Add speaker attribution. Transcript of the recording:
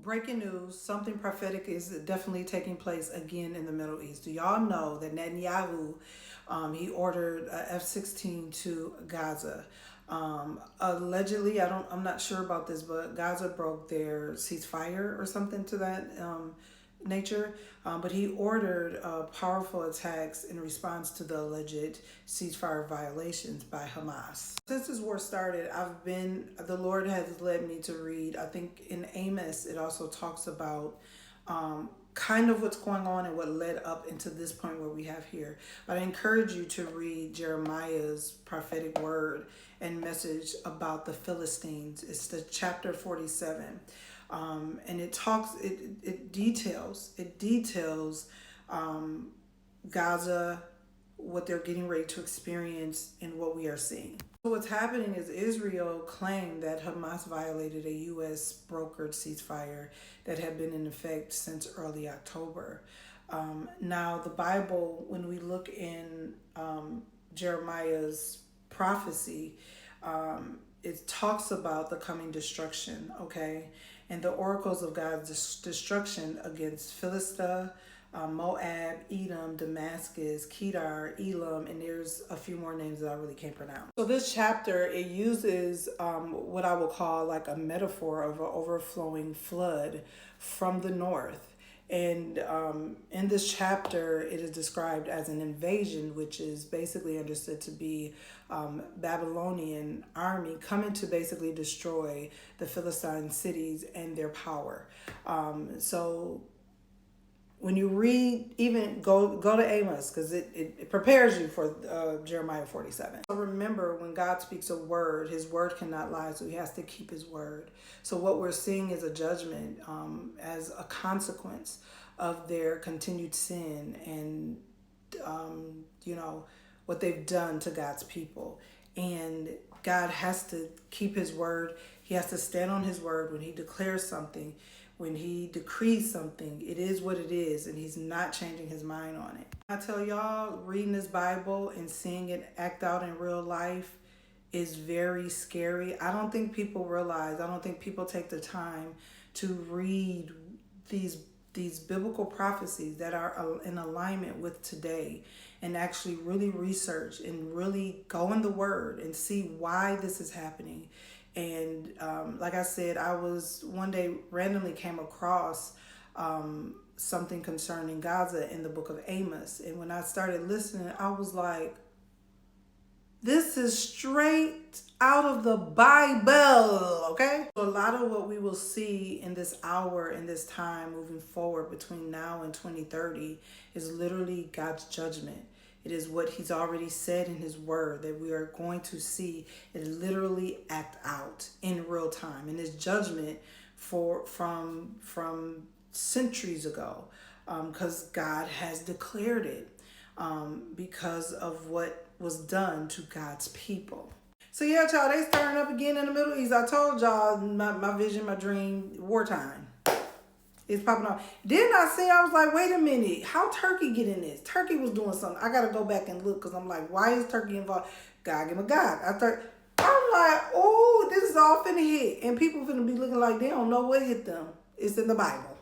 Speaker 1: Breaking news, something prophetic is definitely taking place again in the Middle East. Do y'all know that Netanyahu, he ordered a F-16 to Gaza? Allegedly, I'm not sure about this, but Gaza broke their ceasefire or something to that nature. But he ordered powerful attacks in response to the alleged ceasefire violations by Hamas. Since this war started, the Lord has led me to read, I think in Amos, it also talks about kind of what's going on and what led up into this point where we have here. But I encourage you to read Jeremiah's prophetic word and message about the Philistines. It's the chapter 47. And it details Gaza, what they're getting ready to experience, and what we are seeing. So what's happening is Israel claimed that Hamas violated a U.S. brokered ceasefire that had been in effect since early October. Now, the Bible, when we look in Jeremiah's prophecy, it talks about the coming destruction, okay? And the oracles of God's destruction against Philistia, Moab, Edom, Damascus, Kedar, Elam, and there's a few more names that I really can't pronounce. So this chapter, it uses what I will call like a metaphor of an overflowing flood from the north. And in this chapter, it is described as an invasion, which is basically understood to be Babylonian army coming to basically destroy the Philistine cities and their power. So when you read, even go to Amos, because it prepares you for Jeremiah 47. So remember, when God speaks a word, his word cannot lie, so he has to keep his word. So what we're seeing is a judgment as a consequence of their continued sin and, what they've done to God's people. And God has to keep his word. He has to stand on his word when he declares something. When he decrees something, it is what it is, and he's not changing his mind on it. I tell y'all, reading this Bible and seeing it act out in real life is very scary. I don't think people realize, I don't think people take the time to read these biblical prophecies that are in alignment with today and actually really research and really go in the word and see why this is happening. And like I said, I was one day randomly came across something concerning Gaza in the book of Amos. And when I started listening, I was like, this is straight out of the Bible, okay? So a lot of what we will see in this hour, in this time moving forward between now and 2030 is literally God's judgment. It is what he's already said in his word that we are going to see it literally act out in real time. And his judgment from centuries ago, because God has declared it because of what was done to God's people. So yeah, y'all, they stirring up again in the Middle East. I told y'all my vision, my dream, wartime. It's popping off. Then I was like, wait a minute, how Turkey get in this? Turkey was doing something. I got to go back and look because I'm like, why is Turkey involved? God give a God. I'm like, oh, this is all finna hit. And people finna be looking like they don't know what hit them. It's in the Bible.